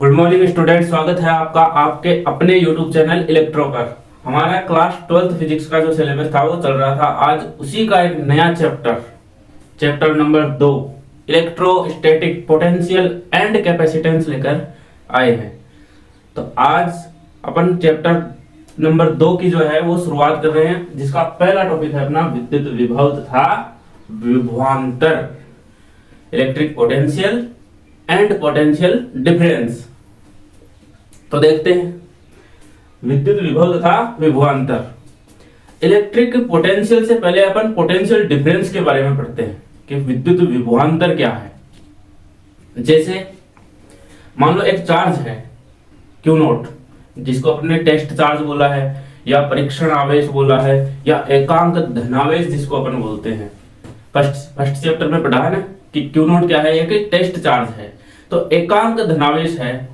Good morning student, स्वागत है आपका आपके अपने यूट्यूब चैनल इलेक्ट्रो पर। हमारा क्लास 12th फिजिक्स का जो सिलेबस था वो चल रहा था। आज उसी का एक नया chapter number 2 electrostatic potential and capacitance लेकर आए हैं। तो आज अपन चैप्टर नंबर 2 की जो है वो शुरुआत कर रहे हैं, जिसका पहला टॉपिक है अपना विद्युत विभव तथा विभवांतर, electric potential and potential difference. तो देखते हैं विद्युत विभव तथा विभवांतर। इलेक्ट्रिक पोटेंशियल से पहले अपन पोटेंशियल डिफरेंस के बारे में पढ़ते हैं कि विद्युत विभवांतर क्या है। जैसे मान लो एक चार्ज है क्यू नॉट, जिसको अपने टेस्ट चार्ज बोला है या परीक्षण आवेश बोला है या एकांक धनावेश जिसको अपन बोलते हैं। फर्स्ट चैप्टर में पढ़ा है ना कि क्यू नॉट क्या है, एक टेस्ट चार्ज है। तो एकांक धनावेश है,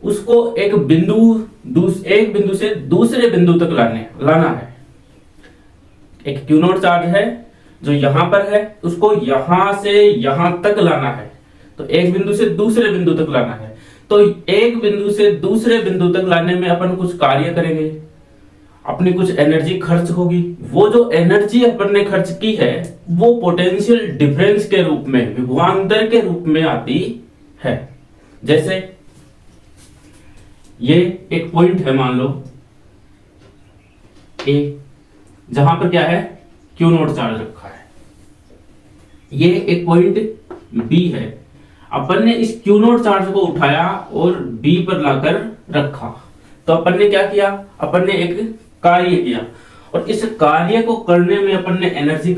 उसको एक बिंदु से दूसरे बिंदु तक लाना है। एक क्यू नॉट चार्ज है जो यहां पर है, उसको यहां से यहां तक लाना है। तो एक बिंदु से दूसरे बिंदु तक लाना है। तो एक बिंदु से दूसरे बिंदु तक लाने में अपन कुछ कार्य करेंगे, अपनी कुछ एनर्जी खर्च होगी। वो जो एनर्जी अपन ने खर्च की है वो पोटेंशियल डिफरेंस के रूप में, विभवांतर के रूप में आती है। जैसे ये एक पॉइंट है, मान लो ए, जहां पर क्या है क्यू नॉट चार्ज रखा है। ये एक पॉइंट बी है। अपन ने इस क्यू नॉट चार्ज को उठाया और बी पर लाकर रखा। तो अपन ने क्या किया, अपन ने एक कार्य किया और इस कार्य को करने में अपन ने एनर्जी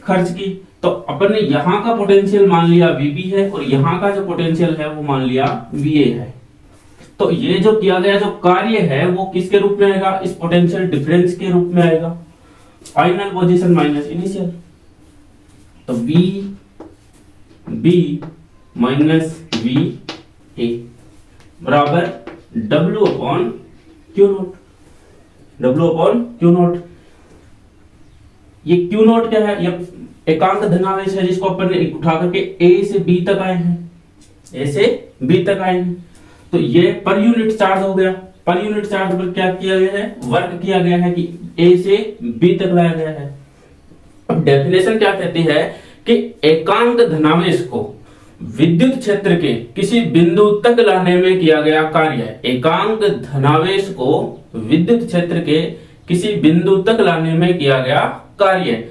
खर्च की। तो अपन ने यहां का पोटेंशियल मान लिया VB है और यहां का जो पोटेंशियल है वो मान लिया VA है। तो ये जो किया गया जो कार्य है वो किसके रूप में आएगा, इस पोटेंशियल डिफरेंस के रूप में आएगा। Final position minus initial. तो B माइनस VA बराबर W अपॉन क्यू नॉट। ये क्यू नॉट क्या है, ये एकांक धनावेश है जिसको अपन ने उठा करके A से B तक आए हैं। तो ये पर यूनिट चार्ज हो गया। पर यूनिट चार्ज पर क्या किया गया है, वर्क किया गया है कि A से B तक लाया गया है। अब डेफिनेशन क्या कहती है कि एकांक धनावेश को विद्युत क्षेत्र के किसी बिंदु तक लाने में किया गया कार्य। एकांक धनावेश को विद्युत क्षेत्र के किसी बिंदु तक लाने में किया गया कार्य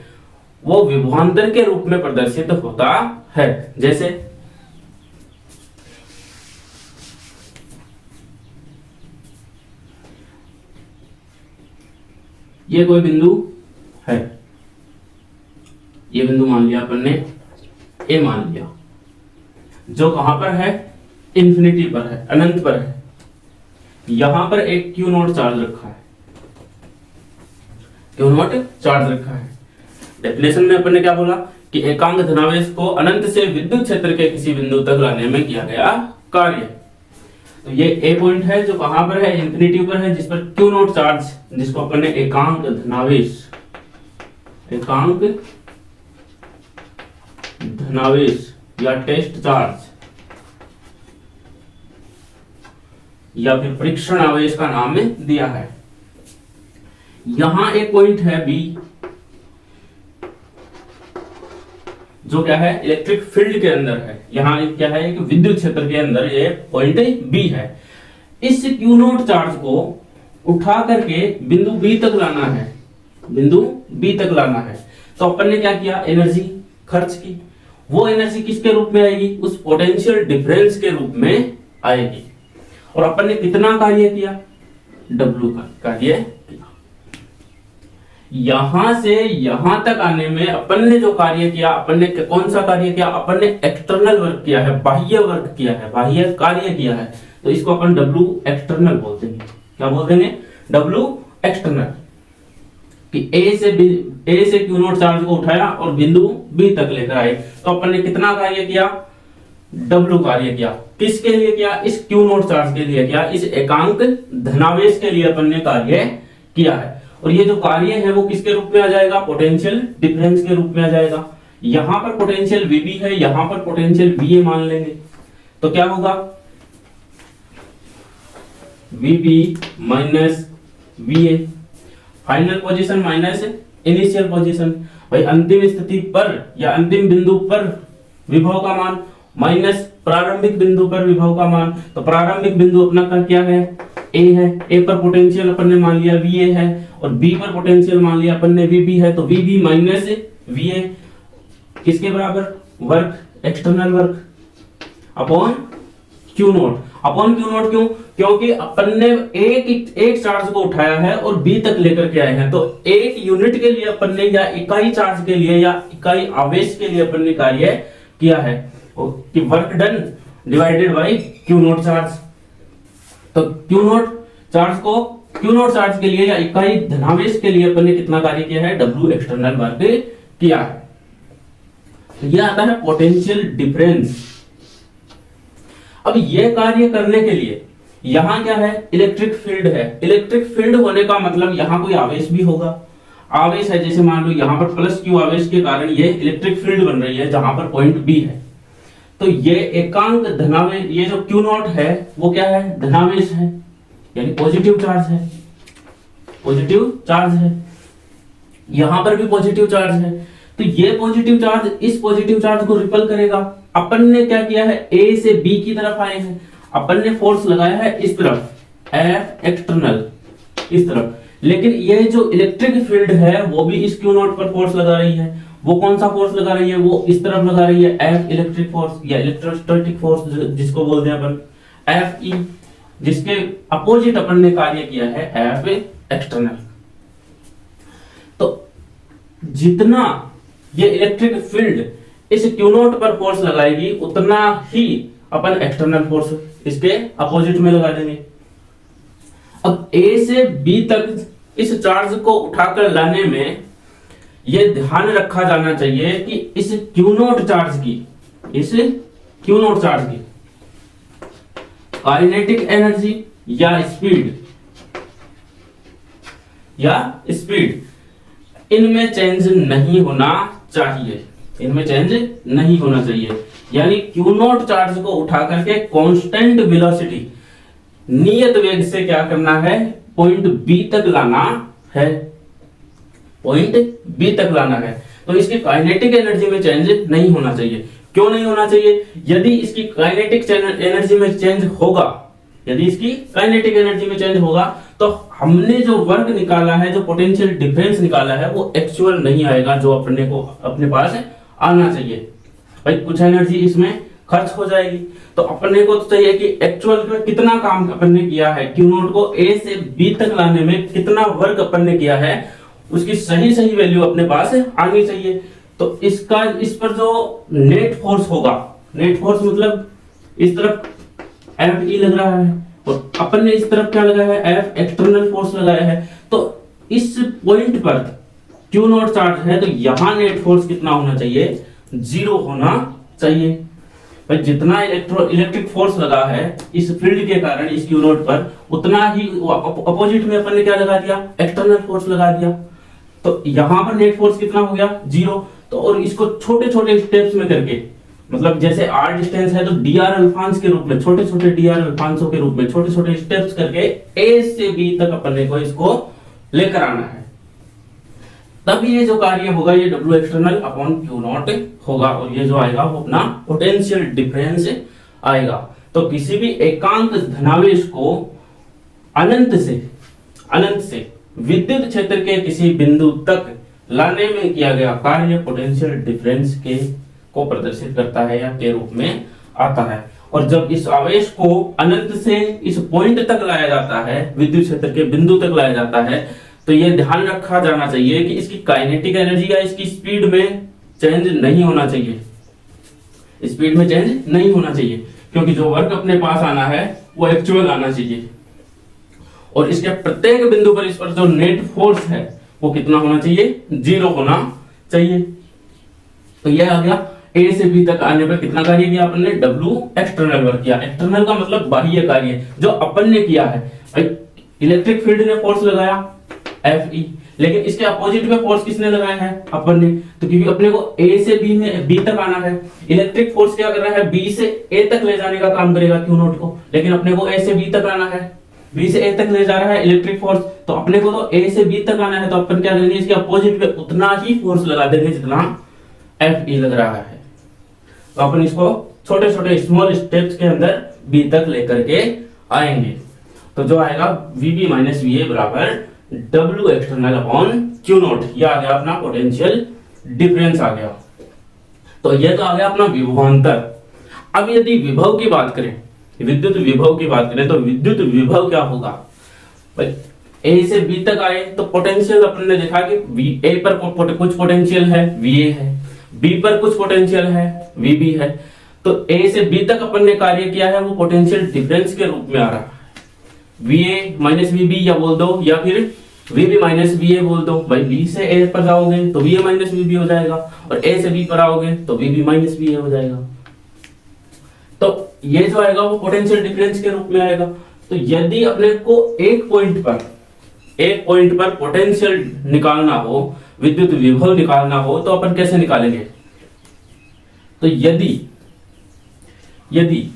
वो विभवांतर के रूप में प्रदर्शित होता है। जैसे ये कोई बिंदु है, ये बिंदु मान लिया अपन ने ए मान लिया, जो कहां पर है, इंफिनिटी पर है, अनंत पर है। यहां पर एक क्यू नॉट चार्ज रखा है। डेफिनेशन में अपन ने क्या बोला कि एकांक धनावेश को अनंत से विद्युत क्षेत्र के किसी बिंदु तक लाने में किया गया कार्य। तो ये ए पॉइंट है जो कहां पर है, इंफिनिटी पर है, जिस पर क्यू नॉट चार्ज, जिसको अपन ने एकांक धनावेश या टेस्ट चार्ज या फिर परीक्षण आवेश का नाम दिया है। यहां एक पॉइंट है बी, जो क्या है, इलेक्ट्रिक फील्ड के अंदर है। यहां क्या है, एक विद्युत क्षेत्र के अंदर ये पॉइंट बी है। इस क्यू नॉट चार्ज को उठा करके बिंदु बी तक लाना है। तो अपन ने क्या किया, एनर्जी खर्च की। वो एनर्जी किसके रूप में आएगी, उस पोटेंशियल डिफरेंस के रूप में आएगी। और अपन ने कितना कार्य किया, W का कार्य किया। यहां से यहां तक आने में अपन ने जो कार्य किया, अपन ने कौन सा कार्य किया, अपन ने एक्सटर्नल वर्क किया है, बाह्य वर्क किया है, बाह्य कार्य किया है। तो इसको अपन W एक्सटर्नल बोलते हैं। क्या बोलते हैं, W एक्सटर्नल। कि ए से क्यू नॉट चार्ज को उठाया और बिंदु B तक लेकर आए। तो अपन ने कितना कार्य किया, W कार्य किया। किसके लिए किया, इस क्यू नॉट चार्ज के लिए किया, इस एकांक धनावेश के लिए अपन ने कार्य किया है। और ये जो कार्य है वो किसके रूप में आ जाएगा, पोटेंशियल डिफरेंस के रूप में आ जाएगा। यहां पर पोटेंशियल VB है, यहां पर पोटेंशियल VA मान लेंगे। तो क्या होगा, VB minus VA, final position minus initial position. भाई अंतिम स्थिति पर या अंतिम बिंदु पर विभव का मान माइनस प्रारंभिक बिंदु पर विभव का मान। तो प्रारंभिक बिंदु अपना का क्या है, A है। A पर पोटेंशियल अपन ने मान लिया VA है, और B पर पोटेंशियल मान लिया अपन ने VB है। तो VB माइनस VA किसके बराबर, work, external work upon Q note. Upon Q note क्यों, क्योंकि अपन ने एक चार्ज को उठाया है और B तक लेकर के आए हैं। तो एक यूनिट के लिए अपन ने या इकाई चार्ज के लिए या इकाई आवेश के लिए अपन ने कार्य किया है कि work done divided by Q note charge. तो Q नोट चार्ज को Q नोट चार्ज के लिए या इकाई धनावेश के लिए अपन ने कितना कार्य किया है, W एक्सटर्नल वर्क किया है। तो यह आता है पोटेंशियल डिफरेंस। अब ये कार्य करने के लिए यहां क्या है, इलेक्ट्रिक फील्ड है। इलेक्ट्रिक फील्ड होने का मतलब यहां कोई आवेश भी होगा। आवेश है, जैसे मान लो यहां पर प्लस Q आवेश के कारण ये इलेक्ट्रिक फील्ड बन रही है जहां पर पॉइंट B है। तो ये एकांक धनावेश, ये जो Q नॉट है वो क्या है, धनावेश है, यानी पॉजिटिव चार्ज है। पॉजिटिव चार्ज है, यहां पर भी पॉजिटिव चार्ज है। तो ये पॉजिटिव चार्ज इस पॉजिटिव चार्ज को रिपल करेगा। अपन ने क्या किया है, A से B की तरफ आए हैं, अपन ने फोर्स लगाया है इस तरफ, F एक्सटर्नल इस तरफ। लेकिन ये जो इलेक्ट्रिक फील्ड है वो भी इस Q नॉट पर फोर्स लगा रही है। वो कौन सा फोर्स लगा रही है, वो इस तरफ लगा रही है, F इलेक्ट्रिक फोर्स या इलेक्ट्रोस्टैटिक फोर्स जिसको बोलते हैं अपन, Fe, जिसके अपोजिट अपन ने कार्य किया है F एक्सटर्नल। तो जितना ये इलेक्ट्रिक फील्ड इस Q नोट पर फोर्स लगाएगी उतना ही अपन एक्सटर्नल फोर्स इसके अपोजिट में लगा देंगे। अब A से B तक इस चार्ज को उठाकर लाने में ये ध्यान रखा जाना चाहिए कि इस Q नोट चार्ज की, इस Q नोट चार्ज की काइनेटिक एनर्जी या स्पीड इनमें चेंज नहीं होना चाहिए, इनमें चेंज नहीं होना चाहिए। यानी Q नोट चार्ज को उठा करके कांस्टेंट वेलोसिटी, नियत वेग से क्या करना है, पॉइंट B तक लाना है, पॉइंट B तक लाना है। तो इसकी काइनेटिक एनर्जी में चेंज नहीं होना चाहिए। क्यों नहीं होना चाहिए, यदि इसकी काइनेटिक एनर्जी में चेंज होगा, यदि इसकी काइनेटिक एनर्जी में चेंज होगा तो हमने जो वर्क निकाला है, जो पोटेंशियल डिफरेंस निकाला है वो एक्चुअल नहीं आएगा जो अपने को अपने पास आना चाहिए। भाई कुछ एनर्जी इसमें खर्च हो जाएगी। तो अपने को तो चाहिए कि एक्चुअल में कितना काम अपन ने किया है, Q नोट को A से B तक लाने में कितना वर्क अपन ने किया है, उसकी सही सही वैल्यू अपने पास आनी चाहिए। तो इसका इस पर जो नेट फोर्स होगा, नेट फोर्स मतलब इस तरफ Fe लग रहा है और अपन ने इस तरफ क्या लगाया है, F एक्सटर्नल फोर्स लगाया है। तो इस पॉइंट पर Q नोट चार्ज है तो यहां नेट फोर्स कितना होना चाहिए, 0 होना चाहिए। भाई जितना इलेक्ट्रिक फोर्स लगा है इस फील्ड के कारण इस Q नोट पर, उतना ही अपोजिट में अपन ने क्या लगा दिया, एक्सटर्नल फोर्स लगा दिया। तो यहां पर नेट फोर्स कितना हो गया, 0। तो और इसको छोटे छोटे स्टेप्स में करके, मतलब जैसे r डिस्टेंस है तो dr अल्फांस के रूप में, छोटे छोटे dr अल्फांसों के रूप में छोटे छोटे स्टेप्स करके A से B तक अपने को इसको लेकर आना है। तब ये जो कार्य होगा ये W external upon Q not होगा और ये जो आएगा वो अपना पोटेंशियल डिफरेंस आएगा। तो किसी भी एकांक धनावेश को अनंत से विद्युत क्षेत्र के किसी बिंदु तक लाने में किया गया कार्य पोटेंशियल डिफरेंस को प्रदर्शित करता है या के रूप में आता है। और जब इस आवेश को अनंत से इस पॉइंट तक लाया जाता है, विद्युत क्षेत्र के बिंदु तक लाया जाता है, तो यह ध्यान रखा जाना चाहिए कि इसकी काइनेटिक एनर्जी या इसकी स्पीड में चेंज नहीं होना चाहिए, स्पीड में चेंज नहीं होना चाहिए, क्योंकि जो वर्क अपने पास आना है वो एक्चुअल आना चाहिए। और इसके प्रत्येक बिंदु पर इस पर जो नेट फोर्स है वो कितना होना चाहिए, 0 होना चाहिए। तो यह आ गया A से B तक आने पर कितना कार्य किया अपन ने, W एक्सटर्नल वर्क किया। एक्सटर्नल का मतलब बाह्य कार्य जो अपन ने किया है। भाई इलेक्ट्रिक फील्ड ने फोर्स लगाया Fe, लेकिन इसके अपोजिट में फोर्स किसने लगाया है, अपन ने। तो क्योंकि अपने को ए से बी में बी तक आना है, इलेक्ट्रिक फोर्स क्या कर रहा है, बी से ए तक ले जाने का काम करेगा क्यू नॉट को, लेकिन अपने को ए से बी तक आना है, बी से ए तक ले जा रहा है इलेक्ट्रिक फोर्स, तो अपने को तो ए से बी तक आना है, तो अपन क्या करेंगे, इसके अपोजिट में उतना ही फोर्स लगा देंगे जितना एफ ई लग रहा है। तो अपन इसको छोटे छोटे स्मॉल स्टेप्स के अंदर बी तक लेकर के आएंगे। तो जो आएगा VB माइनस VA बराबर W external upon Q naught, ये आ गया अपना पोटेंशियल डिफरेंस आ गया। तो ये तो आ गया अपना विभवांतर। अब यदि विभव की बात करें, विद्युत विभव की बात करें, तो विद्युत विभव क्या होगा भाई, ए से बी तक आए तो पोटेंशियल अपन ने देखा कि ए पर कुछ पोटेंशियल है VA है, बी पर कुछ पोटेंशियल है VB है, तो ए से बी तक अपन ने कार्य किया है वो पोटेंशियल डिफरेंस के रूप में आ रहा है। VA माइनस VB या बोल दो, या फिर VB माइनस VA बोल दो। भाई बी से ए पर जाओगे तो VA माइनस VB हो जाएगा, और ए से बी पर आओगे तो VB माइनस VA हो जाएगा। तो ये जो आएगा वो पोटेंशियल डिफरेंस के रूप में आएगा। तो यदि अपने को एक पॉइंट पर पोटेंशियल निकालना हो, विद्युत विभव निकालना हो, तो अपन कैसे निकालेंगे। तो यदि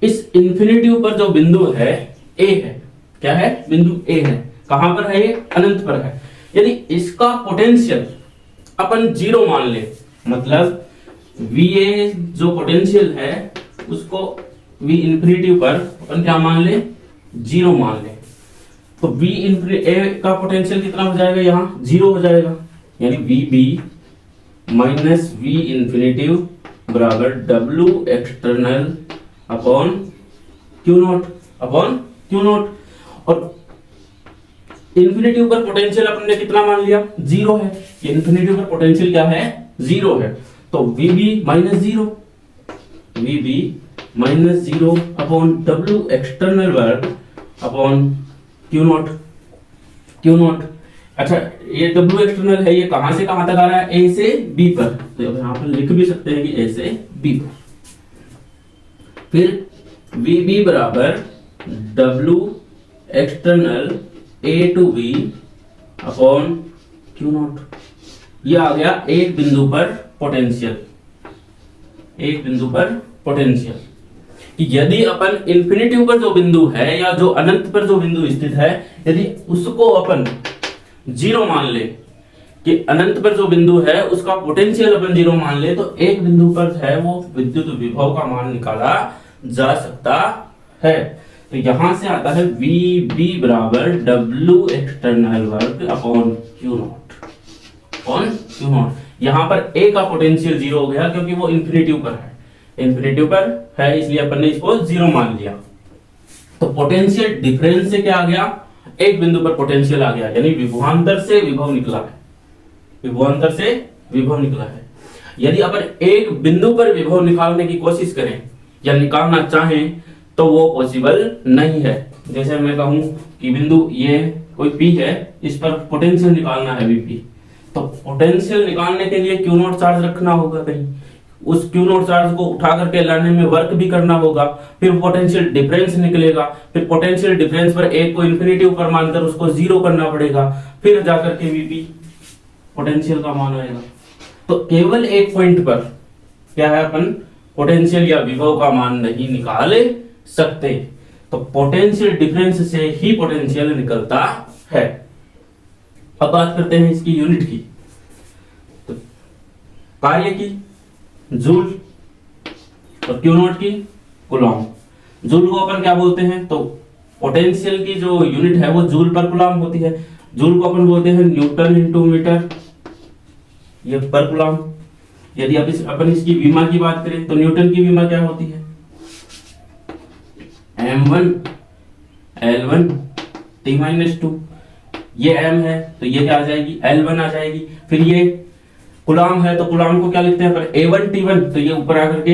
इस इंफिनिटिव पर जो बिंदु है ए है, क्या है, बिंदु ए है, कहां पर है, ये अनंत पर है। यदि इसका पोटेंशियल अपन 0 मान ले, मतलब VA जो पोटेंशियल है उसको V इंफिनिटिव पर अपन क्या मान ले, 0 मान ले, तो V इंफिनिटी का पोटेंशियल कितना हो जाएगा, यहाँ 0 हो जाएगा, यानी VB माइनस V इंफिनिटिव बराबर W external upon Q not. और इंफिनिटिव पर पोटेंशियल अपन ने कितना मान लिया, 0 है, ये इंफिनिटिव पर पोटेंशियल क्या है, 0 है, तो VB minus 0 upon W external वर्ग अपॉन Q नॉट। अच्छा, ये W एक्सटर्नल है, ये कहां से कहां तक आ रहा है, A से B पर, तो यहां पर लिख भी सकते हैं कि A से B पर। फिर VB बराबर W external A to B upon Q naught. ये आ गया एक बिंदु पर पोटेंशियल। कि यदि अपन इंफिनिटिव पर जो बिंदु है या जो अनंत पर जो बिंदु स्थित है, यदि उसको अपन 0 मान ले, कि अनंत पर जो बिंदु है उसका पोटेंशियल अपन 0 मान ले, तो एक बिंदु पर है वो विद्युत विभव का मान निकाला जा सकता है। तो यहां से आता है VB बराबर W एक्सटर्नल वर्ग अपॉन Q नॉट। यहां पर A का पोटेंशियल 0 हो गया क्योंकि वो इंफिनिटिव पर है, इसलिए अपन ने इसको 0 मान लिया। तो पोटेंशियल डिफरेंस से क्या आ गया, एक बिंदु पर पोटेंशियल आ गया, यानी विभवांतर से विभव निकला है। यदि अपन एक बिंदु पर विभव निकालने की कोशिश करें या निकालना चाहें तो वो पॉसिबल नहीं है। जैसे मैं कहूं कि बिंदु ये कोई P है, इस पर पोटेंशियल निकालना है VP, तो पोटेंशियल निकालने के लिए Q नॉट चार्ज रखना होगा कहीं, उस Q नॉट चार्ज को उठा करके लाने में वर्क भी करना होगा, फिर पोटेंशियल डिफरेंस निकलेगा, फिर पोटेंशियल डिफरेंस पर एक को इंफिनिटिव पर मानकर उसको 0 करना पड़ेगा, फिर जाकर के VP पोटेंशियल का मान आएगा। तो केवल एक पॉइंट पर क्या है, अपन पोटेंशियल या विभव का मान नहीं निकाल सकते, तो पोटेंशियल डिफरेंस से ही पोटेंशियल निकलता है। अब बात करते हैं इसकी यूनिट की। तो कार्य की जूल और Q नॉट की कूलॉम। जूल को अपन क्या बोलते हैं, तो पोटेंशियल की जो यूनिट है वो जूल पर कूलॉम होती है। जूल को अपन बोलते हैं न्यूटन इंटू मीटर, ये पर कूलॉम। यदि अपन इसकी विमा की बात करें तो न्यूटन की विमा क्या होती है, M1 L1 T-2, ये M है तो ये क्या आ जाएगी, L1 आ जाएगी। फिर ये कूलॉम है तो कूलॉम को क्या लिखते हैं पर A1 T1, तो ये ऊपर आकर के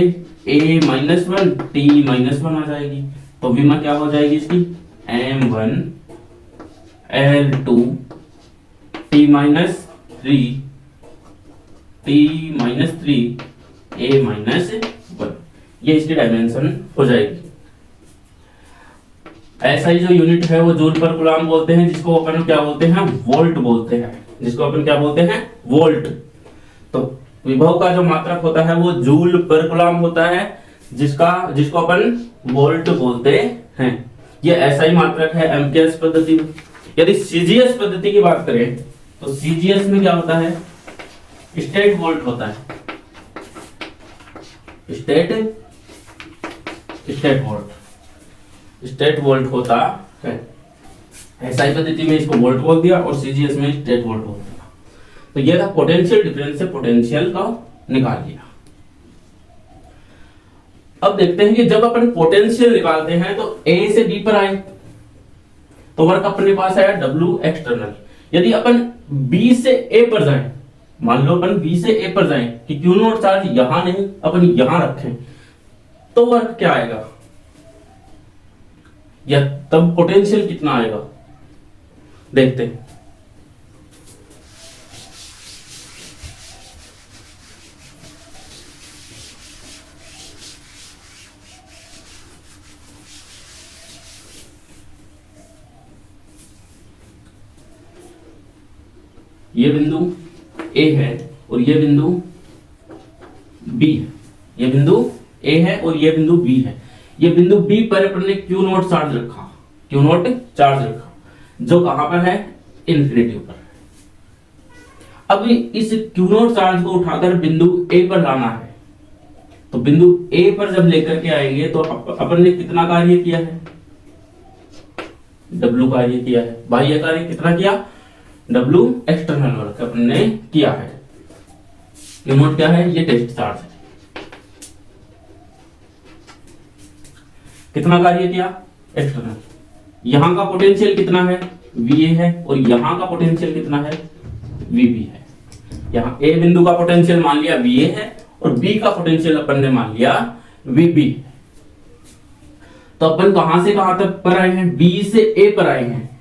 A-1 T-1 आ जाएगी। तो विमा क्या हो जाएगी इसकी, M1 L2 T-3 A-1, ये इसकी डायमेंशन हो जाएगी। ऐसा ही जो यूनिट है वो जूल पर कूलम बोलते हैं, जिसको अपन क्या बोलते हैं, वोल्ट बोलते हैं, जिसको अपन क्या बोलते हैं, वोल्ट। तो विभव का जो मात्रक होता है वो जूल पर कूलम होता है, जिसको अपन वोल्ट बोलते हैं। ये ऐसा ही मात्रक है एमकेएस पद्धति में। यदि सीजीएस पद्धति की बात करें तो सीजीएस में क्या होता है, स्टेट वोल्ट होता है, स्टेट वोल्ट होता है। एसआई पद्धति में इसको वोल्ट बोल दिया और सीजीएस में स्टेट वोल्ट बोल दिया। तो ये था पोटेंशियल डिफरेंस से पोटेंशियल का निकाल लिया। अब देखते हैं कि जब अपन पोटेंशियल निकालते हैं तो ए से बी पर आए तो वर्क अपने पास आया W एक्सटर्नल। यदि अपन बी से ए पर जाएं, मान लो अपन बी से ए पर जाएं कि क्यू नॉट चार्ज यहां नहीं अपन यहां रखें, तो वर्क क्या आएगा, या तब पोटेंशियल कितना आएगा, देखते हैं। ये बिंदु ए है और ये बिंदु बी है, ये बिंदु ए है और ये बिंदु बी है। ये बिंदु बी पर अपन ने क्यू नॉट चार्ज रखा, क्यू नॉट चार्ज रखा, जो कहां पर है, इन्फिनिटी पर। अब इस क्यू नॉट चार्ज को उठाकर बिंदु ए पर लाना है, तो बिंदु ए पर जब लेकर के आएंगे तो अपन ने कितना कार्य किया है, W कार्य किया है। बाह्य कार्य कितना किया, W एक्सटर्नल वर्क अपन ने किया है। क्यू नॉट क्या है, ये टेस्ट चार्ज है। कितना कार्य किया, एक्सटर्नल। यहां का पोटेंशियल कितना है, VA है, और यहां का पोटेंशियल कितना है, VB है। यहां ए बिंदु का पोटेंशियल मान लिया VA है और B का पोटेंशियल अपन ने मान लिया VB। तो अपन कहां से कहां तक पर आए हैं, B से A पर आए हैं,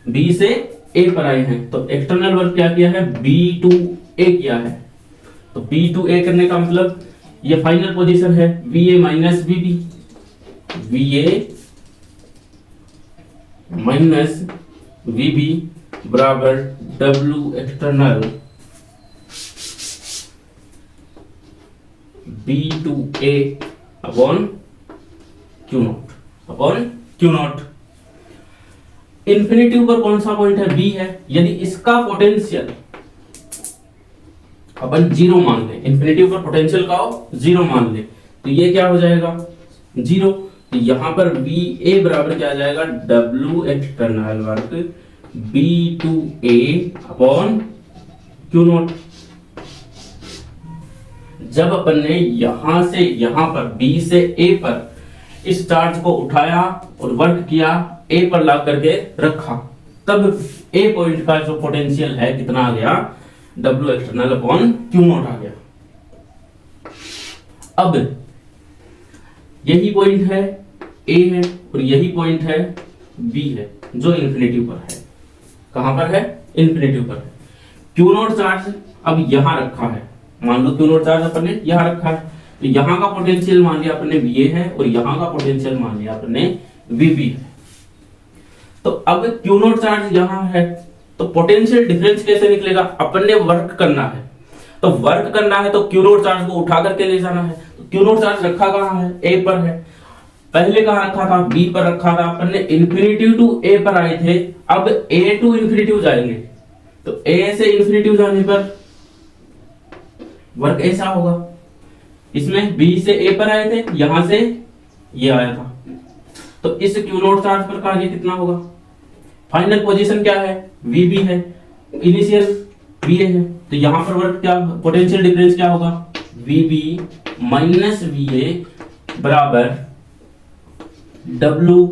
B से A पर आए हैं। तो एक्सटर्नल वर्क क्या किया है, B to A किया है। तो B to A करने का मतलब ये फाइनल पोजीशन है VA minus VB, VA minus VB बराबर W external B to A upon Q not. Infinity पर कौन सा पॉइंट है, B है। यदि इसका पोटेंशियल अपन 0 मान ले, इन्फिनिटी पर पोटेंशियल का 0 मान ले, तो ये क्या हो जाएगा, 0। तो यहां पर VA बराबर क्या आ जाएगा, W external work B to A upon Q not. जब अपन ने यहां से यहां पर B से A पर इस चार्ज को उठाया और वर्क किया, A पर ला करके रखा, तब A पॉइंट का जो पोटेंशियल है कितना आ गया, W external upon Q not आ गया। अब यही पॉइंट है A है और यही पॉइंट है B है, जो इन्फिनिटी पर है। कहां पर है, इन्फिनिटी पर है। Q नॉट चार्ज अब यहां रखा है, मान लो Q नॉट चार्ज अपन ने यहां रखा है, तो यहां का पोटेंशियल मान लिया अपन ने VA है और यहां का पोटेंशियल मान लिया अपन ने VB है। तो अब Q नॉट चार्ज यहां है, तो पोटेंशियल डिफरेंस कैसे निकलेगा, अपन ने वर्क करना है, तो वर्क करना है तो Q नॉट चार्ज को उठा करके ले जाना है। तो Q नॉट चार्ज रखा कहां है, A पर है। पहले कहां रखा था, B पर रखा था। अपन ने इन्फिनिटी टू A पर आए थे, अब A टू इन्फिनिटी जाएंगे, तो A से इन्फिनिटी जाने पर वर्क ऐसा होगा। इसमें B से A पर आए थे, यहां से ये आया था, तो इस Q नॉट चार्ज पर कार्य कितना होगा, फाइनल पोजीशन क्या है, VB है, इनिशियल VA है, तो यहां पर वर्क क्या, पोटेंशियल डिफरेंस क्या होगा, VB माइनस VA बराबर W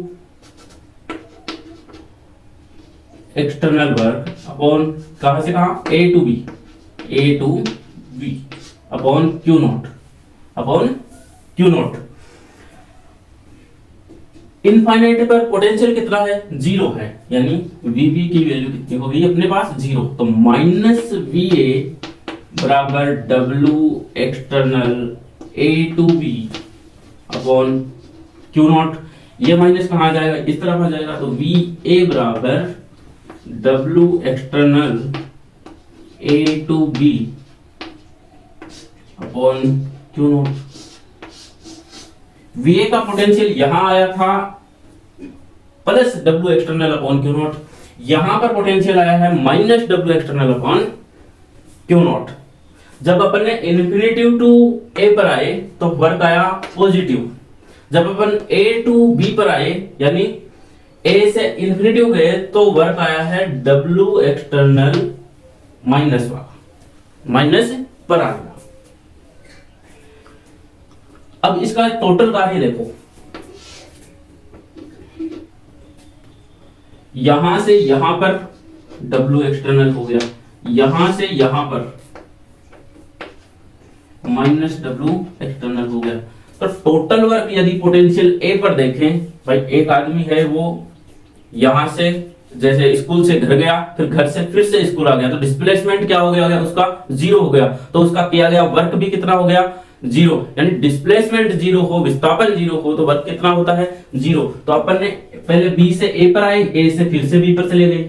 एक्सटर्नल वर्क अपॉन कहां से कहां, A to B upon Q naught. Infinite पर पोटेंशियल कितना है, 0 है, यानी VB की वैल्यू कितनी हो गई अपने पास, 0। तो माइनस VA बराबर W external A to B upon Q naught. ये माइनस कहाँ आ जाएगा, इस तरफ आ जाएगा, तो वी ए बराबर W external A to B upon Q naught. V A का पोटेंशियल यहां आया था plus W external upon Q naught, यहां पर पोटेंशियल आया है minus W external upon Q naught. जब अपन ने इन्फिनिटिव टू ए पर आए तो वर्क आया पॉजिटिव, जब अपन ए टू बी पर आए यानी ए से इन्फिनिटिव गए तो वर्क आया है डब्ल्यू एक्सटर्नल माइनस वाला, माइनस पर आ गया। अब इसका टोटल कार्य देखो, यहां से यहां पर W एक्सटर्नल हो गया, यहां से यहां पर माइनस W एक्सटर्नल हो गया। तो टोटल वर्क यदि पोटेंशियल ए पर देखें, भाई एक आदमी है वो यहां से जैसे स्कूल से घर गया, फिर घर से फिर से स्कूल आ गया, तो डिस्प्लेसमेंट क्या हो गया, उसका जीरो हो गया, तो उसका किया गया वर्क भी कितना हो गया, जीरो। यानी डिस्प्लेसमेंट जीरो हो, विस्थापन जीरो हो, तो वर्क कितना होता है, जीरो। तो अपन ने पहले बी से ए पर आए, ए से फिर से बी पर चले गए,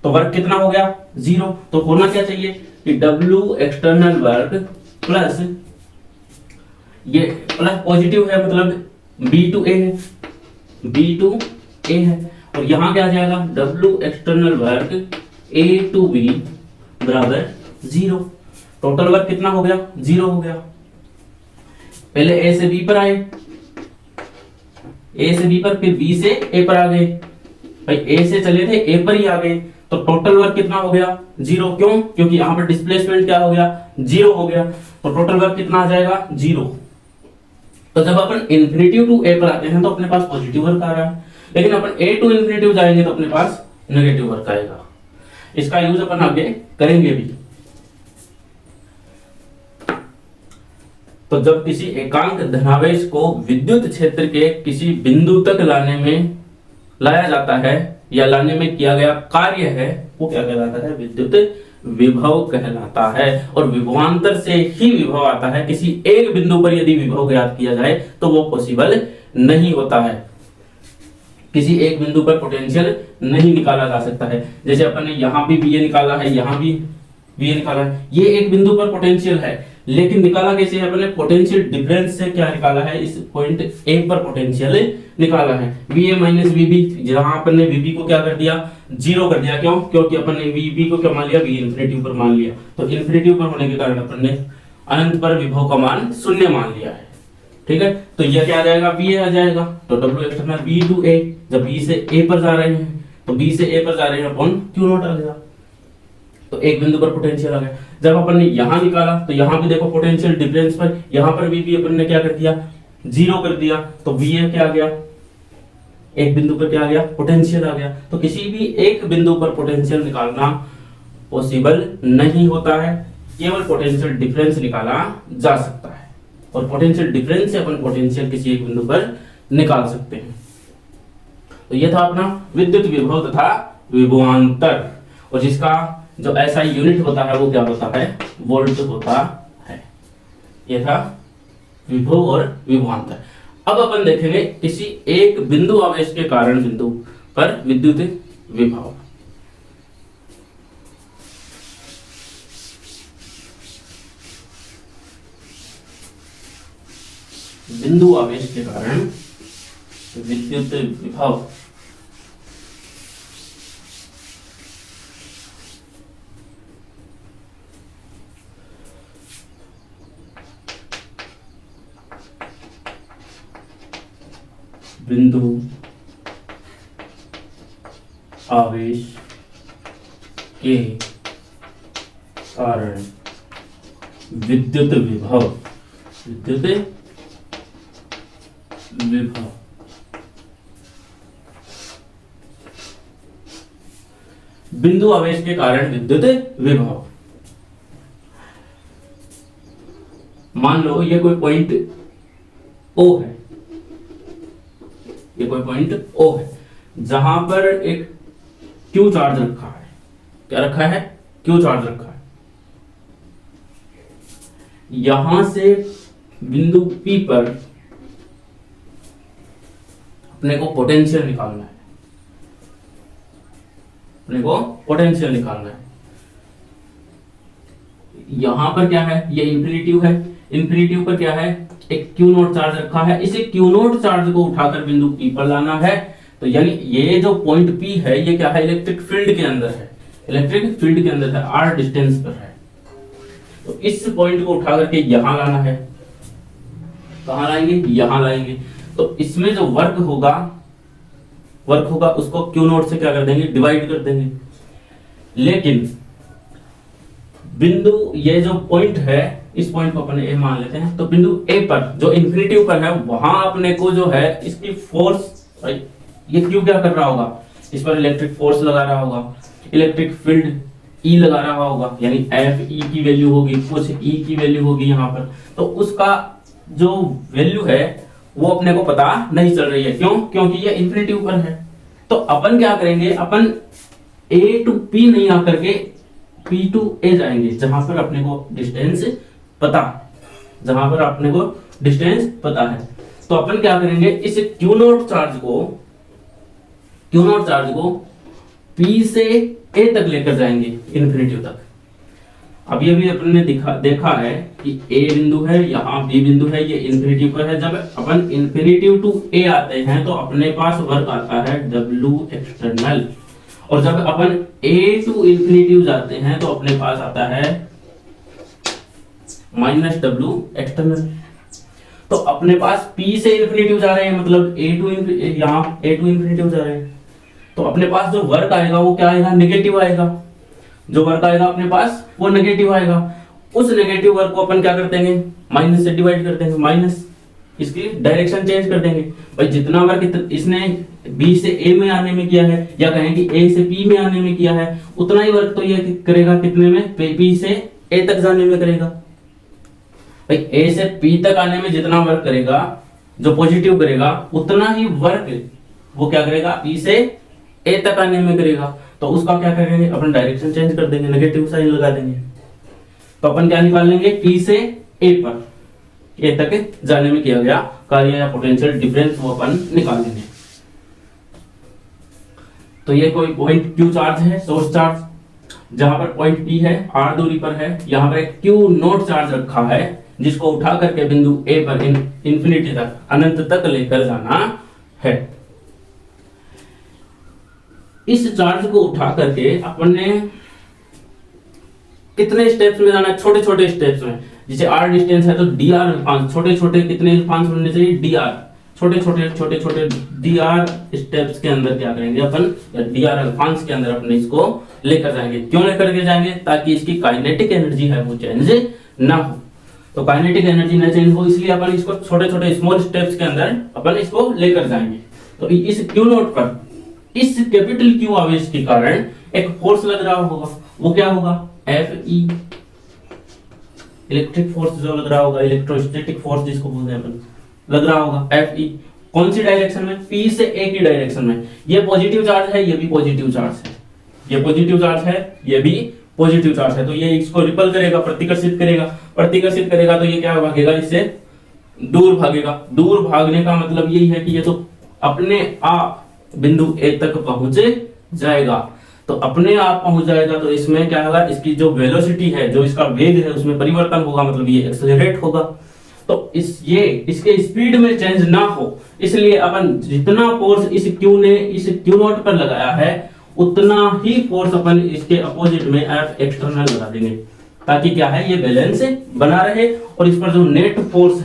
तो वर्क कितना हो गया, जीरो। तो होना क्या चाहिए कि डब्ल्यू एक्सटर्नल वर्क प्लस ये प्लस पॉजिटिव है, मतलब बी टू ए है, बी टू ए है, और यहां क्या आ जाएगा, W external work A to B बराबर जीरो। टोटल वर्क कितना हो गया, जीरो हो गया। पहले ए से बी पर आए, ए से बी पर, फिर बी से ए पर आ गए, भाई ए से चले थे ए पर ही आ गए, तो टोटल वर्क कितना हो गया, जीरो। क्यों, क्योंकि यहां पर डिस्प्लेसमेंट क्या हो गया, जीरो हो गया, तो टोटल वर्क कितना आ जाएगा, जीरो। तो जब अपन इन्फिनिटिव टू ए पर आते हैं तो अपने पास पॉजिटिव वर्क आ रहा है, लेकिन अपन ए टू इन्फिनिटिव जाएंगे तो अपने पास नेगेटिव वर्क आएगा। इसका यूज अपन आगे करेंगे भी। तो जब किसी एकांक धनावेश को विद्युत क्षेत्र के किसी बिंदु तक लाया जाता है या लाने में किया गया कार्य है, वो क्या कहलाता है, विद्युत विभव कहलाता है। और विभवांतर से ही विभव आता है, किसी एक बिंदु पर यदि विभव ज्ञात किया जाए तो वो पॉसिबल नहीं होता है, किसी एक बिंदु पर पोटेंशियल नहीं निकाला जा सकता है। जैसे अपन ने यहां भी VA निकाला है, यहां भी VA निकाला है, ये एक बिंदु पर पोटेंशियल है, लेकिन निकाला कैसे है, अपने पोटेंशियल डिफरेंस से क्या निकाला है, इस पॉइंट ए पर पोटेंशियल निकाला है, VA माइनस VB, जहां अपन ने VB को क्या कर दिया, जीरो कर दिया। क्यों, क्योंकि अपन ने VB को क्या मान लिया, V इन्फिनिटिव पर मान लिया, तो इन्फिनिटिव पर होने के कारण अपन ने अनंत पर विभव का मान शून्य मान लिया है। ठीक है, तो यह क्या आ जाएगा, VA आ जाएगा, तो W external B to A, जब B से A पर जा रहे हैं तो B से A पर जा रहे हैं अपॉन Q नॉट आ गया, तो एक बिंदु पर पोटेंशियल आ गया। जब अपन ने यहां निकाला तो यहां भी देखो पोटेंशियल डिफरेंस पर, यहां पर भी अपन ने क्या कर दिया, जीरो कर दिया, तो VA क्या आ गया, एक बिंदु पर क्या आ गया, पोटेंशियल आ गया। तो किसी भी एक बिंदु पर पोटेंशियल निकालना पॉसिबल नहीं होता है, केवल पोटेंशियल डिफरेंस निकाला जा सकता है, और पोटेंशियल डिफरेंस से अपन पोटेंशियल किसी एक बिंदु पर निकाल सकते हैं। तो यह था अपना विद्युत विभव तथा विभवांतर, और जिसका जो ऐसा यूनिट होता है वो क्या होता है, वोल्ट होता है। यह था विभव और विभवांतर। अब अपन देखेंगे किसी एक बिंदु आवेश के कारण बिंदु पर विद्युत विभव। बिंदु आवेश के कारण विद्युत विभव। बिंदु आवेश के कारण विद्युत विभव, विद्युत विभव। बिंदु आवेश के कारण विद्युत विभव। मान लो ये कोई पॉइंट O है, ये कोई पॉइंट O है, जहां पर एक Q चार्ज रखा है। क्या रखा है, Q चार्ज रखा है। यहां से बिंदु P पर अपने को पोटेंशियल निकालना है, अपने को पोटेंशियल निकालना है। यहां पर क्या है, ये इंफिनिटिव है, इंफिनिटिव पर क्या है, एक क्यू नोट चार्ज रखा है, इसे क्यू नोट चार्ज को उठाकर बिंदु पी पर लाना है। तो यानी ये जो पॉइंट पी है ये क्या है, इलेक्ट्रिक फील्ड के अंदर है, इलेक्ट्रिक फील्ड के अंदर है, आर डिस्टेंस पर है। तो इस पॉइंट को उठा करके यहां लाना है, कहां लाएंगे, यहां लाएंगे। तो इसमें जो वर्क होगा उसको क्यू नोट से क्या कर देंगे, डिवाइड कर देंगे। लेकिन बिंदु ये जो पॉइंट है, इस पॉइंट को अपने ए मान लेते हैं। तो बिंदु ए पर जो इंफिनिटिव पर है वहां अपने को जो है इसकी फोर्स, ये क्यू क्या कर रहा होगा, इस पर इलेक्ट्रिक फोर्स लगा रहा होगा, इलेक्ट्रिक फील्ड ई लगा रहा होगा, यानी एफ ई की वैल्यू होगी, कुछ ई की वैल्यू होगी यहाँ पर। तो उसका जो वैल्यू है वो अपने को पता नहीं चल रही है, क्यों, क्योंकि ये इंफिनिटिव पर है। तो अपन क्या करेंगे, अपन ए टू पी नहीं आकर के पी टू ए जाएंगे, जहां पर अपने को डिस्टेंस पता, जहां पर अपने को डिस्टेंस पता है। तो अपन क्या करेंगे, इस क्यू नोट चार्ज को पी से ए तक लेकर जाएंगे, इंफिनिटिव तक। अब ये भी अपन ने देखा है कि ए बिंदु है, यहाँ बी बिंदु है, ये इंफिनिटिव पर है। जब अपन इंफिनिटिव टू ए आते हैं तो अपने पास वर्क आता है W एक्सटर्नल, और जब अपन ए टू इंफिनिटिव जाते हैं तो अपने पास आता है -W एक्सटर्नल। तो अपने पास P से इंफिनिटिव जा रहे हैं, मतलब यहाँ A टू इंफिनिटिव जा रहे हैं। तो अपने पास जो वर्क आएगा वो क्या आएगा, नेगेटिव आएगा। जो वर्क आएगा अपने पास वो नेगेटिव आएगा। उस नेगेटिव वर्क को अपन क्या कर देंगे, माइनस से डिवाइड कर देंगे, माइनस, इसकी डायरेक्शन चेंज कर देंगे। भाई जितना वर्क इसने बी से ए में आने में किया है, या कहें कि ए से पी में आने में किया है, उतना ही वर्क तो ये करेगा कितने में, पी से ए तक जाने में करेगा। भाई ए से पी तक आने में जितना वर्क करेगा, जो पॉजिटिव करेगा, उतना ही वर्क वो क्या करेगा, पी से ए तक आने में करेगा। तो उसका क्या करेंगे, अपन डायरेक्शन चेंज कर देंगे, नेगेटिव साइन लगा देंगे। तो अपन क्या निकाल लेंगे, पी से ए पर, ए तक जाने में किया गया कार्य या पोटेंशियल डिफरेंस वो अपन निकाल लेंगे। तो ये कोई पॉइंट क्यू चार्ज है, सोर्स चार्ज, जहां पर पॉइंट पी है, आर दूरी पर है। यहां पर एक क्यू नोट चार्ज रखा है, जिसको उठा करके बिंदु ए पर इंफिनिटी तक, अनंत तक लेकर जाना है। इस चार्ज को उठा करके अपन ने कितने स्टेप्स में जाना है, छोटे छोटे स्टेप्स में। जैसे आर डिस्टेंस है तो डी आर अल्फांस, छोटे छोटे कितने अल्फांस होने चाहिए, डी आर, छोटे छोटे डी आर स्टेप्स के अंदर क्या करेंगे अपन, डी आर अल्फांस के अंदर अपने इसको लेकर जाएंगे। क्यों लेकर के जाएंगे, ताकि इसकी काइनेटिक एनर्जी है वो चेंज ना हो। तो काइनेटिक एनर्जी ना चेंज हो, इसलिए अपन इसको छोटे छोटे स्मॉल स्टेप्स के अंदर अपन इसको लेकर जाएंगे। तो इस क्यू नोट पर, इस कैपिटल क्यू आवेश के कारण एक फोर्स लग रहा होगा, वो क्या होगा, एफ ई, इलेक्ट्रिक फोर्स जो लग रहा होगा, इलेक्ट्रोस्टैटिक फोर्स जिसको बोलते हैं अपन, लग रहा होगा एफ ई। कौन सी डायरेक्शन में, पी से ए की डायरेक्शन में। ये पॉजिटिव चार्ज है, ये भी पॉजिटिव चार्ज है, ये पॉजिटिव चार्ज है, ये भी पॉजिटिव चार्ज है। तो ये इसको रिपल करेगा, प्रतिकर्षित करेगा, तो ये क्या भागेगा, इससे दूर भागेगा। दूर भागने का मतलब यही है कि ये तो अपने आप बिंदु ए तक पहुंच जाएगा। तो अपने आप पहुंच जाएगा, तो इसमें क्या होगा, इसकी जो वेलोसिटी है, जो इसका वेग है, उसमें परिवर्तन होगा, मतलब ये एक्सेलरेट होगा। तो इसके स्पीड में चेंज ना हो, इसलिए अपन जितना फोर्स इस क्यू नोट पर लगाया है, उतना ही फोर्स अपन इसके अपोजिट में एफ एक्सटर्नल लगा देंगे, ताकि क्या है, ये बैलेंस बना रहे। और इस पर जो नेट फोर्स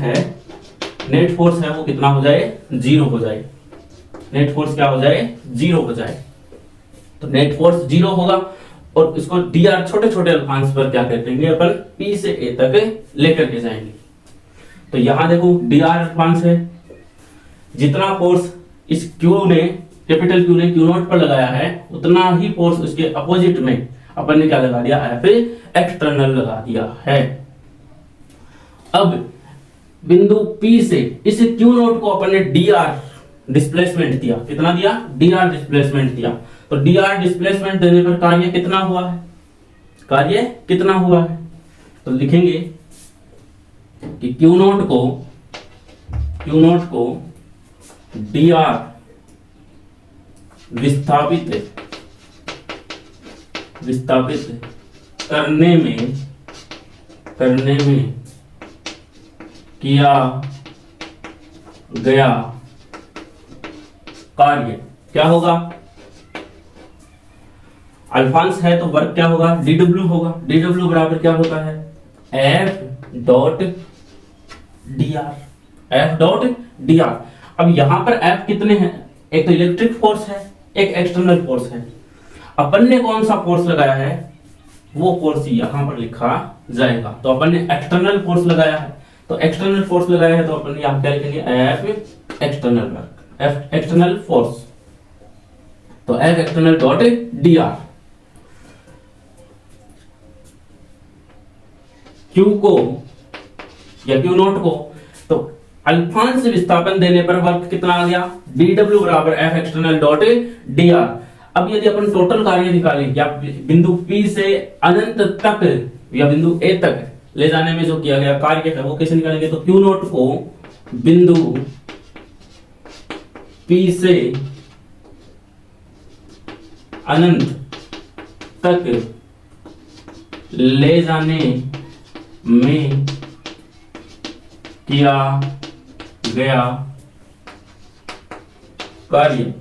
है वो कितना हो जाए, जीरो हो जाए। नेट फोर्स क्या हो जाए, जीरो हो जाए। तो नेट फोर्स जीरो होगा, और इसको डी आर छोटे छोटे अल्फांस पर क्या कर देंगे अपन, पी से ए तक लेकर के जाएंगे। तो यहां देखो डी आर अल्फांस है, जितना फोर्स इस कैपिटल क्यू ने क्यू नोट पर लगाया है, उतना ही फोर्स उसके अपोजिट में अपन ने क्या लगा दिया, एफ एक्सटर्नल लगा दिया है। अब बिंदु पी से इस क्यू नोट को अपन ने डी आर डिस्प्लेसमेंट दिया, कितना दिया, डी आर डिस्प्लेसमेंट दिया। तो डी आर डिस्प्लेसमेंट देने पर कार्य कितना हुआ है, तो लिखेंगे कि क्यू नोट को डी आर विस्थापित विस्थापित करने में किया गया कार्य क्या होगा? अल्फांश है तो वर्क क्या होगा? dw होगा। dw बराबर क्या होता है? F dot dr। अब यहां पर F कितने हैं? एक तो इलेक्ट्रिक फोर्स है, एक एक्सटर्नल फोर्स है। अपन ने कौन सा फोर्स लगाया है वो फोर्स यहां पर लिखा जाएगा। तो अपन ने एक्सटर्नल फोर्स लगाया है, तो एक्सटर्नल फोर्स लगाया है तो अपन यहां क्या लिखेंगे? F external work, F external force. तो F external dot dr। Q को या Q नॉट को तो अल्फांश विस्थापन देने पर वर्क कितना आ गया? dw बराबर F एक्सटर्नल डॉट dr। अब यदि अपन टोटल कार्य निकालें या बिंदु P से अनंत तक या बिंदु A तक ले जाने में जो किया गया कार्य है वो कैसे निकालेंगे? तो Q नॉट को बिंदु P से अनंत तक ले जाने में किया गया कार्य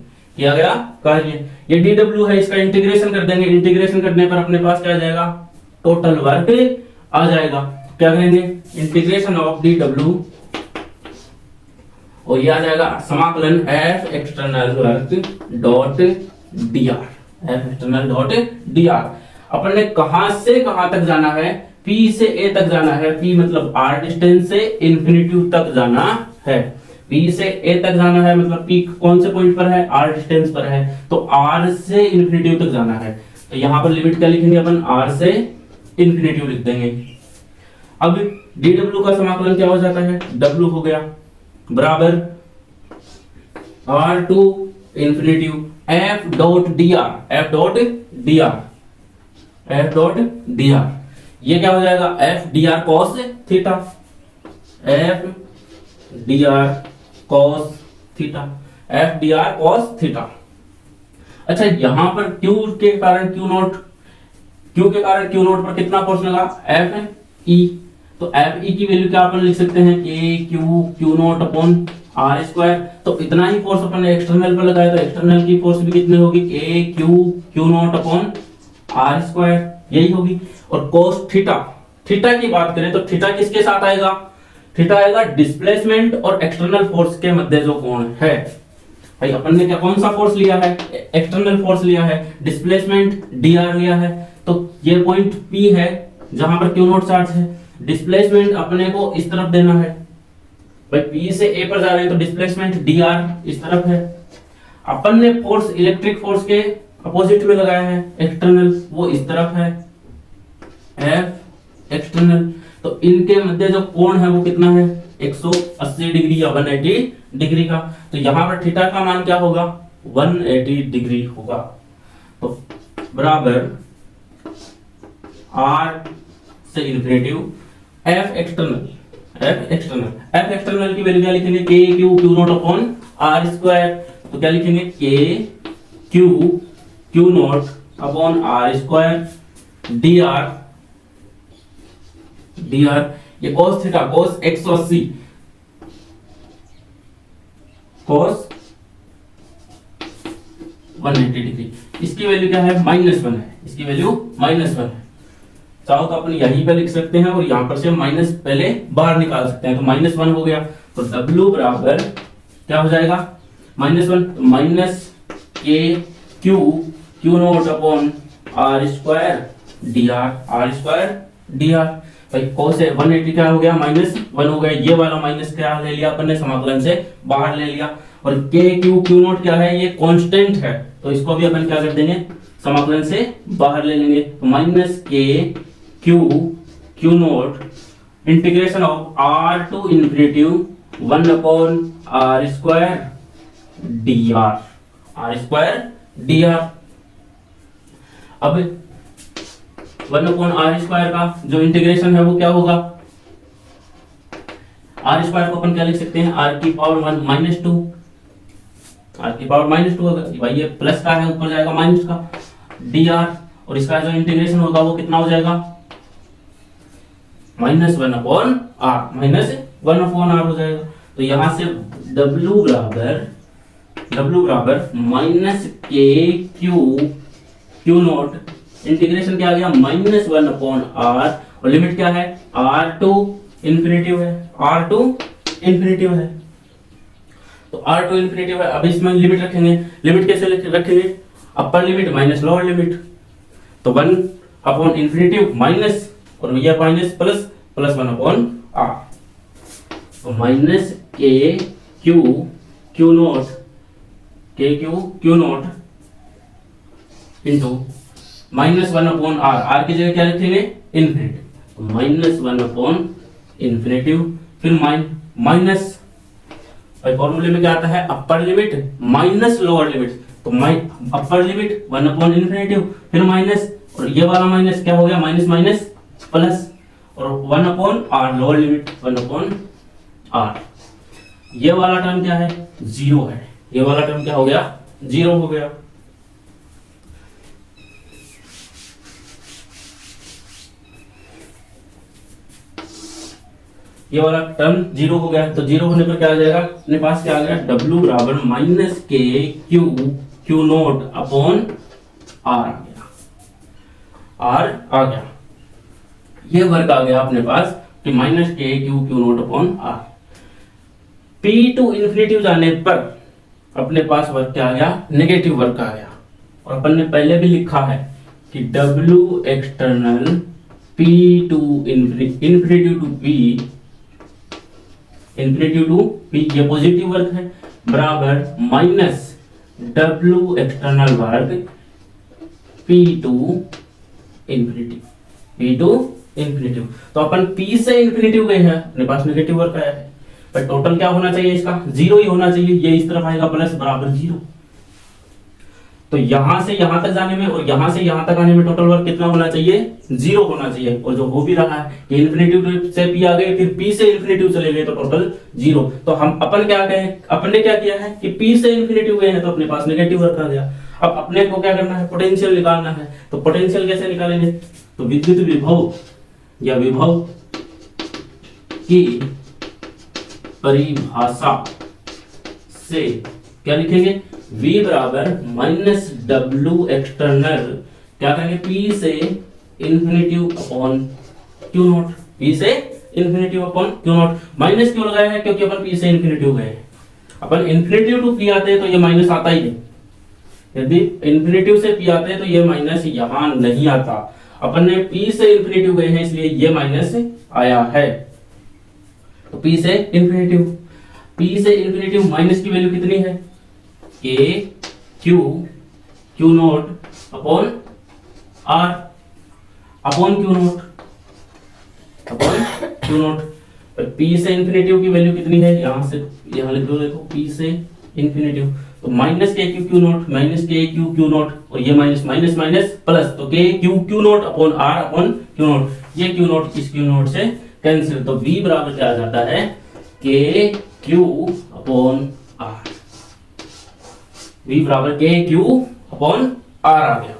ये dw है, इसका इंटीग्रेशन कर देंगे। इंटीग्रेशन करने पर अपने पास क्या आ जाएगा? टोटल वर्क आ जाएगा। क्या करेंगे? इंटीग्रेशन ऑफ dw और ये आ जाएगा समाकलन F external work dot dr। F external dot dr। अपन ने कहां से कहां तक जाना है? P से A तक जाना है। P मतलब R डिस्टेंस से इन्फिनिटी तक जाना है। P से A तक जाना है मतलब P कौन से पॉइंट पर है? R डिस्टेंस पर है, तो R से इन्फिनिटी तक जाना है। तो यहां पर लिमिट क्या लिखेंगे अपन? R से इन्फिनिटी लिख देंगे। अब dw का समाकलन क्या हो जाता है? W हो गया बराबर R to infinity F dot dr। F dot dr, F dot dr ये क्या हो जाएगा? F dr cos theta, F dr cos theta, F dr cos theta. अच्छा यहां पर Q के कारण Q नोट पर कितना फोर्स लगा? F E। तो F E की वैल्यू क्या अपन लिख सकते हैं? K Q naught upon R square. तो इतना ही फोर्स अपन ने एक्सटर्नल पर लगाया, तो एक्सटर्नल की फोर्स भी कितनी होगी? K Q naught upon R square, यही होगी। और cos थीटा की बात करें तो थीटा किसके साथ आएगा? थीटा आएगा डिस्प्लेसमेंट और एक्सटर्नल फोर्स के मध्य जो कोण है। भाई अपन ने क्या कौन सा फोर्स लिया है? एक्सटर्नल फोर्स लिया है, डिस्प्लेसमेंट dr लिया है। तो ये पॉइंट P है जहां पर Q नोट चार्ज है। डिस्प्लेसमेंट अपने को इस तरफ देना है। भाई P से A पर जा रहे हैं तो डिस्प्लेसमेंट dr इस तरफ है। अपन ने फोर्स इलेक्ट्रिक फोर्स के अपोजिट में लगाया है, एक्सटर्नल, वो इस तरफ है F एक्सटर्नल। तो इनके मध्य जो कोण है वो कितना है? 180 डिग्री या 180 डिग्री का। तो यहां पर थीटा का मान क्या होगा? 180 डिग्री होगा। तो बराबर R से इन्फिनिटी F एक्सटर्नल की वैल्यू क्या लिखेंगे? K Q naught upon R square. तो क्या लिखेंगे? K Q naught upon R square dr ये cos theta, cos 180 cos 180 degree. इसकी वैल्यू क्या है? -1 है। इसकी वैल्यू -1 है। चाहो तो अपन यहीं पे लिख सकते हैं और यहां पर से माइनस पहले बाहर निकाल सकते हैं। तो -1 हो गया। तो W बराबर क्या हो जाएगा? -1 तो minus K Q naught upon R square dr। भाई cos है 180 क्या हो गया? -1 हो गया। ये वाला माइनस क्या ले लिया अपन ने? समाकलन से बाहर ले लिया। और K Q नोट क्या है? ये कांस्टेंट है, तो इसको भी अपन क्या कर देंगे? समाकलन से बाहर ले लेंगे। तो minus K Q naught integration of R to infinity 1 upon R square dr। अब 1 अपॉन R स्क्वायर का जो इंटीग्रेशन है वो क्या होगा? R स्क्वायर को अपन क्या लिख सकते हैं? R की पावर 1 -2 आर की पावर -2 होगा भाई, ये प्लस का है ऊपर जाएगा माइनस का डी आर, और इसका जो इंटीग्रेशन होगा वो कितना हो जाएगा -1 अपॉन आर, -1 अपॉन आर हो जाएगा। तो यहां से W बराबर minus K Q not, integration क्या आ गया -1 अपॉन आर, और लिमिट क्या है R टू इन्फिनिटिव है, R टू इन्फिनिटिव है, तो R टू इन्फिनिटिव है। अब इसमें लिमिट रखेंगे, लिमिट कैसे रखेंगे, upper limit minus lower limit, तो 1 अपॉन इन्फिनिटिव माइनस, और ये माइनस प्लस 1 अपॉन R, तो minus K Q naught into -1 upon R, R की जगह क्या लिखेंगे इन्फिनिटिव, -1 अपॉन इन्फिनिटिव, फिर माइनस फॉर्मूले में क्या आता है upper limit minus lower limit, तो अपर लिमिट 1 अपॉन इन्फिनिटिव, फिर माइनस, और ये वाला माइनस क्या हो गया माइनस प्लस, और 1 upon R lower limit 1 upon R, ये वाला टर्म क्या है 0 है, ये वाला टर्म क्या हो गया 0 हो गया। ये वाला टर्म 0 हो गया, तो 0 होने पर क्या आ जाएगा अपने पास, क्या आ गया W बराबर minus K Q naught upon are आ गया, ये वर्क आ गया अपने पास कि minus K Q naught upon R. P to infinitive जाने पर अपने पास वर्क क्या आ गया नेगेटिव वर्क आ गया, और अपन ने पहले भी लिखा है कि W external P to infinitive to P ये पॉजिटिव वर्क है, बराबर minus W external work P to infinitive, तो अपन P से इन्फिनिटिव गए हैं, अपने पास नेगेटिव वर्क आया है, पर टोटल क्या होना चाहिए इसका 0 ही होना चाहिए, ये इस तरफ आएगा प्लस बराबर 0, तो यहां से यहां तक जाने में और यहां से यहां तक आने में टोटल वर्क कितना होना चाहिए 0 होना चाहिए, और जो हो भी रहा है कि इन्फिनिटिव से P आ गए, फिर P से इन्फिनिटिव चले गए, तो टोटल 0, तो हम अपन क्या गए, अपने क्या किया है कि P से इन्फिनिटिव गए हैं, तो अपने पास नेगेटिव वर्क आ गया। अब अपने को क्या करना है पोटेंशियल निकालना है, तो पोटेंशियल कैसे निकालेंगे, तो विद्युत विभव या विभव की परिभाषा से क्या लिखेंगे V बराबर माइनस W एक्सटर्नल, क्या करेंगे P से infinitive upon Q naught, P से infinitive upon Q naught, minus क्यों लगाया है क्योंकि अपन P से इन्फिनिटिव गए, अपन इन्फिनिटिव टू P आते हैं तो ये माइनस आता ही नहीं, यदि इन्फिनिटिव से P आते हैं तो ये माइनस यहां नहीं आता, अपन ने P से इन्फिनिटिव गए हैं इसलिए ये माइनस आया है, तो P से इन्फिनिटिव माइनस की वैल्यू कितनी है K Q naught upon R upon Q naught, P से इन्फिनिटिव की वैल्यू कितनी है यहां से यहां लिख दो, देखो P से इन्फिनिटिव, तो minus K Q naught minus K Q naught, और ये माइनस माइनस माइनस प्लस, तो K Q naught upon R upon Q naught, ये क्यू नॉट इस क्यू नॉट से कैंसिल, तो V बराबर क्या आ जाता है K Q upon are, V बराबर के क्यू अपॉन आर आ गया।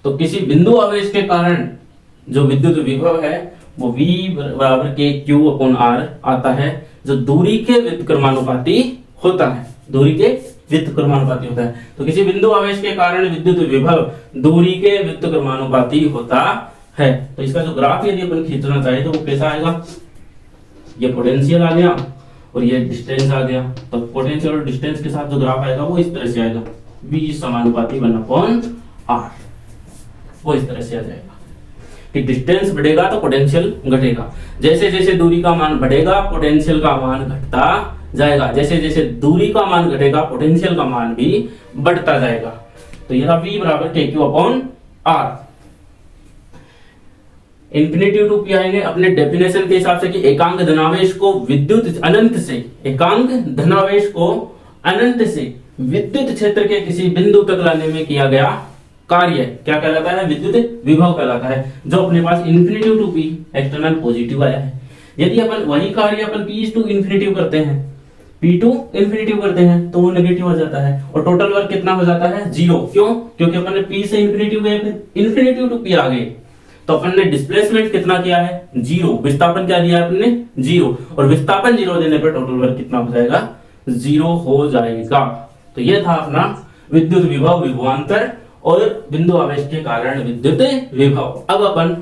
तो किसी बिंदु आवेश के कारण जो विद्युत विभव है वो V बराबर के क्यू अपॉन आर आता है, जो दूरी के व्युत्क्रमानुपाती होता है, दूरी के व्युत्क्रमानुपाती होता है, तो किसी बिंदु आवेश के कारण विद्युत विभव दूरी के व्युत्क्रमानुपाती होता है, तो इसका जो ग्राफ यदि अपन खींचना चाहे तो वो कैसा आएगा, ये पोटेंशियल आ गया और ये डिस्टेंस आ गया, तो पोटेंशियल और डिस्टेंस के साथ जो ग्राफ आएगा वो इस तरह से आएगा, V समानुपाती 1/r, वो इस तरह से आ जाएगा कि डिस्टेंस बढ़ेगा तो पोटेंशियल घटेगा, जैसे जैसे दूरी का मान बढ़ेगा पोटेंशियल का मान घटता जाएगा, जैसे जैसे दूरी का मान घटेगा पोटेंशियल का मान भी बढ़ता जाएगा, तो यह V बराबर K Q upon R. Infinity to P आएंगे अपने डेफिनेशन के हिसाब से कि एकांक धनावेश को विद्युत अनंत से, एकांक धनावेश को अनंत से विद्युत क्षेत्र के किसी बिंदु तक लाने में किया गया कार्य क्या कहलाता है, विद्युत विभव कहलाता है, जो अपने पास infinity to P external positive आया है। यदि अपन वही कार्य अपन P टू इन्फिनिटी करते हैं, P टू इन्फिनिटिव करते हैं तो वो नेगेटिव हो जाता है, और टोटल वर्क कितना हो जाता है 0। क्यों? क्योंकि अपन ने P से इन्फिनिटिव गए, फिर इन्फिनिटिव टू P आ गए, तो अपन ने डिस्प्लेसमेंट कितना किया है 0, विस्थापन क्या दिया है अपन ने 0, और विस्थापन 0 देने पर टोटल वर्क कितना हो जाएगा 0 हो जाएगा। तो ये था अपना विद्युत विभव, विभवांतर और बिंदु आवेश के कारण विद्युत विभव। अब अपन